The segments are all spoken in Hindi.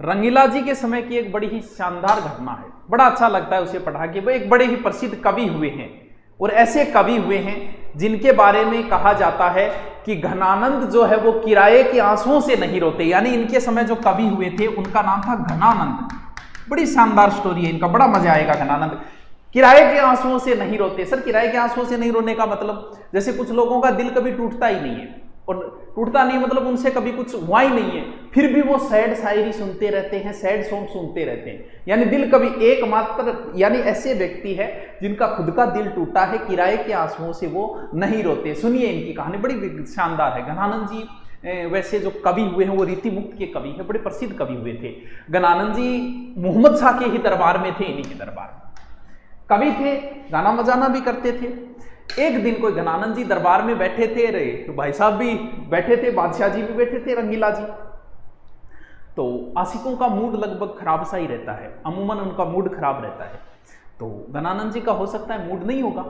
रंगीला जी के समय की एक बड़ी ही शानदार घटना है, बड़ा अच्छा लगता है उसे पढ़ा के। वो एक बड़े ही प्रसिद्ध कवि हुए हैं और ऐसे कवि हुए हैं जिनके बारे में कहा जाता है कि घनानंद जो है वो किराए के आंसुओं से नहीं रोते। यानी इनके समय जो कवि हुए थे उनका नाम था घनानंद। बड़ी शानदार स्टोरी है इनका, बड़ा मजा आएगा। घनानंद किराए के आंसुओं से नहीं रोते। सर किराए के आंसुओं से नहीं रोने का मतलब, जैसे कुछ लोगों का दिल कभी टूटता ही नहीं है, और टूटता नहीं मतलब उनसे कभी कुछ हुआ ही नहीं है, फिर भी वो सैड शायरी सुनते रहते हैं, सैड सॉन्ग सुनते रहते हैं। यानी दिल कभी एकमात्र, यानी ऐसे व्यक्ति है जिनका खुद का दिल टूटा है, किराए के आंसुओं से वो नहीं रोते। सुनिए इनकी कहानी, बड़ी शानदार है। घनानंद जी वैसे जो कवि हुए हैं वो रीति मुक्त के कवि हैं, बड़े प्रसिद्ध कवि हुए थे। घनानंद जी मोहम्मद शाह के ही दरबार में थे, इन्हीं के दरबार में कवि थे, गाना बजाना भी करते थे। एक दिन कोई घनानंद जी दरबार में बैठे थे, अरे तो भाई साहब भी बैठे थे, बादशाह जी भी बैठे थे, रंगीला जी। तो आशिकों का मूड लगभग खराब सा ही रहता है, अमूमन उनका मूड खराब रहता है। तो घनानंद जी का हो सकता है मूड नहीं होगा।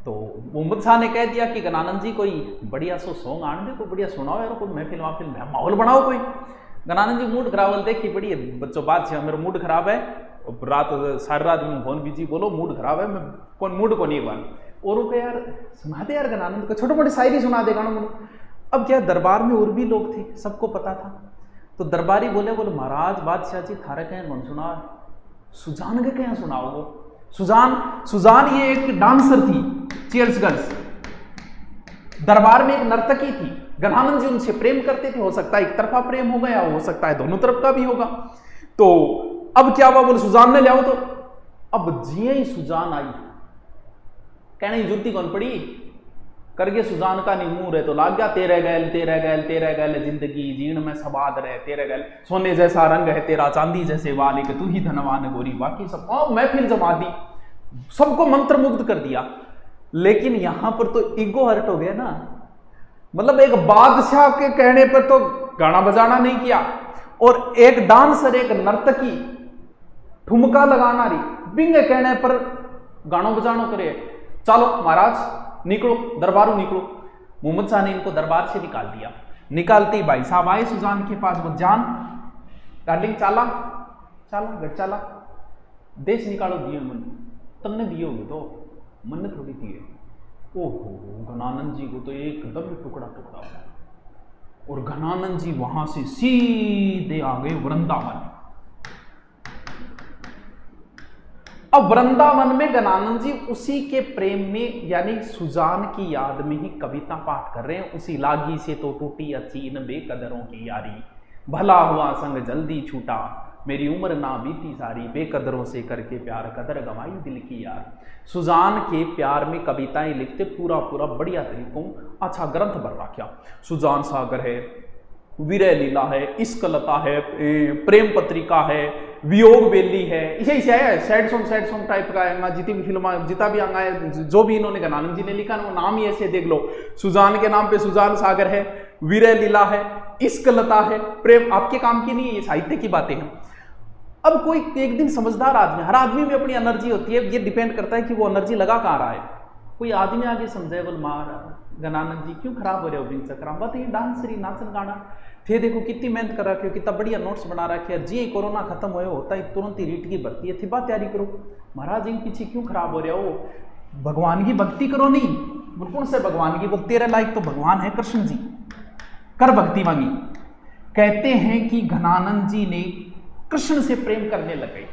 तो मोहम्मद शाह ने कह दिया कि घनानंद जी कोई बढ़िया सो सॉन्ग आने दे, कोई बढ़िया सुनाओ यार, कोई महफिल वाफिल में माहौल बनाओ कोई। घनानंद जी मूड खराब बोलते कि बड़ी बच्चों बात, मेरा मूड खराब है, रात सारी रात में फोन बिजी, बोलो मूड खराब है, मैं कौन मूड को नहीं एक बार और वो यार सुना दे यार घनानंद को, छोटे मोटे शायरी सुना दे गाना। अब क्या दरबार में और भी लोग थे, सबको पता था। तो दरबारी बोले महाराज बादशाह जी थारे कहें कौन सुना, सुजान के कहें सुनाओ। वो सुजान ये एक डांसर थी, चीयर्स गर्ल्स, दरबार में एक नर्तकी थी। घनानंद जी उनसे प्रेम करते थे, हो सकता है एक तरफा प्रेम हो गया, हो सकता है दोनों तरफ का भी होगा। तो अब क्या हुआ, बोले सुजान ने ले आओ। तो अब जिये ही सुजान आई, कहने की जुर्ती कौन पड़ी, करके सुजान का निमूर है तो लाग गया, तेरे गैल तेरे गैल तेरे गैल जिंदगी जीण में सबाद रहे, तेरे गैल सोने जैसा रंग है तेरा, चांदी जैसे वालिक तू ही धनवान गोरी। बाकी सब महफिल जमा दी, सबको मंत्र मुग्ध कर दिया। लेकिन यहां पर तो ईगो हर्ट हो गया ना, मतलब एक बादशाह के कहने पर तो गाना बजाना नहीं किया, और एक डांसर एक नर्तकी ठुमका लगाना रही, बिंग कहने पर गानों बजानो करे। चलो महाराज निकलो, दरबारू निकलो। मोहम्मद शाह ने इनको दरबार से निकाल दिया। निकालते ही भाई साहब आए सुजान के पास, वो जान डार्लिंग चाला चाला घर चाला, देश निकालो दिए मन, तुमने दिए होगे तो मन ने थोड़ी दिए। ओहो घनानंद जी को तो एकदम टुकड़ा टुकड़ा हुआ, और घनानंद जी वहां से सीधे आ गए वृंदावन। अब वृंदावन में घनानंद जी उसी के प्रेम में, यानी सुजान की याद में ही कविता पाठ कर रहे हैं। उसी लागी से तो टूटी अचीन बेकदरों की यारी, भला हुआ संग जल्दी छूटा, मेरी उम्र ना बीती सारी, बेकदरों से करके प्यार कदर गवाई दिल की यार। सुजान के प्यार में कविताएं लिखते, पूरा पूरा बढ़िया तरीकों अच्छा ग्रंथ बन रखा। सुजान सागर है, विरह लीला है, इश्क लता है, प्रेम पत्रिका है, वियोग बेली है, इसे है सैड सॉन्ग टाइप का है। जितनी भी फिल्म जितना भी अंगा है, जो भी इन्होंने घनानंद जी ने लिखा ना, वो नाम ही ऐसे देख लो। सुजान के नाम पे सुजान सागर है, विरह लीला है, इश्क लता है, प्रेम आपके काम की नहीं है, ये साहित्य की बातें हैं। अब कोई एक दिन समझदार आदमी, हर आदमी में अपनी एनर्जी होती है, ये डिपेंड करता है कि वो एनर्जी लगा कहाँ रहा है। कोई आदमी आगे समझाए, बोल मार घनानंद जी क्यों खराब हो रहे हो दिन चक्रा, बात ये डांसरी नाचन गाना थे, देखो कितनी मेहनत कर रखे हो, कितना बढ़िया नोट्स बना रखे है, जी कोरोना खत्म होता है तुरंत ही रीट की भर्ती है, थी बात तैयारी करो, महाराज इन पीछे क्यों खराब हो रहे हो, भगवान की भक्ति करो। नहीं बिल्कुल से भगवान की, बोल तेरे लायक तो भगवान है कृष्ण जी, कर भक्ति मांगी। कहते हैं कि घनानंद जी ने कृष्ण से प्रेम करने लगे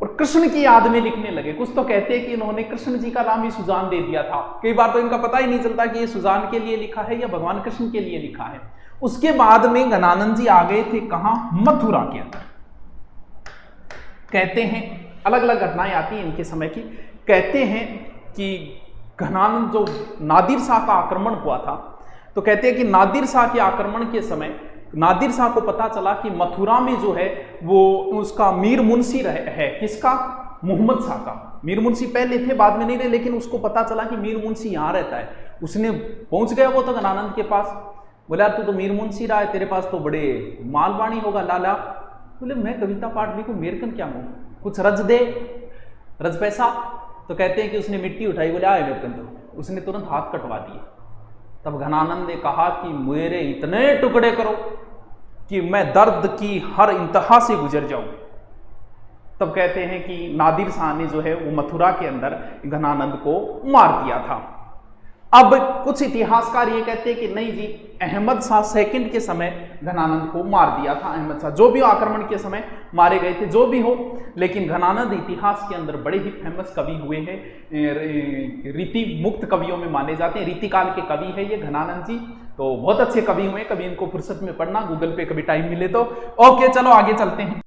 और कृष्ण की याद में लिखने लगे। कुछ तो कहते हैं कि इन्होंने कृष्ण जी का नाम ही सुजान दे दिया था, कई बार तो इनका पता ही नहीं चलता कि ये सुजान के लिए लिखा है या भगवान कृष्ण के लिए लिखा है। उसके बाद में घनानंद जी आ गए थे कहां, मथुरा के अंदर। कहते हैं अलग अलग घटनाएं आती हैं इनके समय की। कहते हैं कि घनानंद जो नादिर शाह का आक्रमण हुआ था, तो कहते हैं कि नादिर शाह के आक्रमण के समय नादिर शाह को पता चला कि मथुरा में जो है वो उसका मीर मुंशी है, किसका, मोहम्मद शाह का। मीर मुंशी पहले थे, बाद में नहीं रहे, लेकिन उसको पता चला कि मीर मुंशी यहाँ रहता है। उसने पहुंच गया वो तो घनानंद के पास, बोला तू तो मीर मुंशी रहा है, तेरे पास तो बड़े मालवाणी होगा लाला। बोले मैं कविता पाठ लिखूं, मेरे कन क्या हो, कुछ रज दे, रज पैसा। तो कहते हैं कि उसने मिट्टी उठाई, बोले आए मेरे कन, तो उसने तुरंत हाथ कटवा दिए। तब घनानंद ने कहा कि मेरे इतने टुकड़े करो कि मैं दर्द की हर इंतहा से गुजर जाऊं। तब कहते हैं कि नादिर शाह ने जो है वो मथुरा के अंदर घनानंद को मार दिया था। अब कुछ इतिहासकार ये कहते हैं कि नहीं जी, अहमद शाह सेकंड के समय घनानंद को मार दिया था। अहमद शाह जो भी आक्रमण के समय मारे गए थे, जो भी हो, लेकिन घनानंद इतिहास के अंदर बड़े ही फेमस कवि हुए हैं, रीति मुक्त कवियों में माने जाते हैं। रीतिकाल के कवि है ये घनानंद जी, तो बहुत अच्छे कवि हुए। कभी इनको फुर्सत में पढ़ना, गूगल पे कभी टाइम मिले तो। ओके, चलो आगे चलते हैं।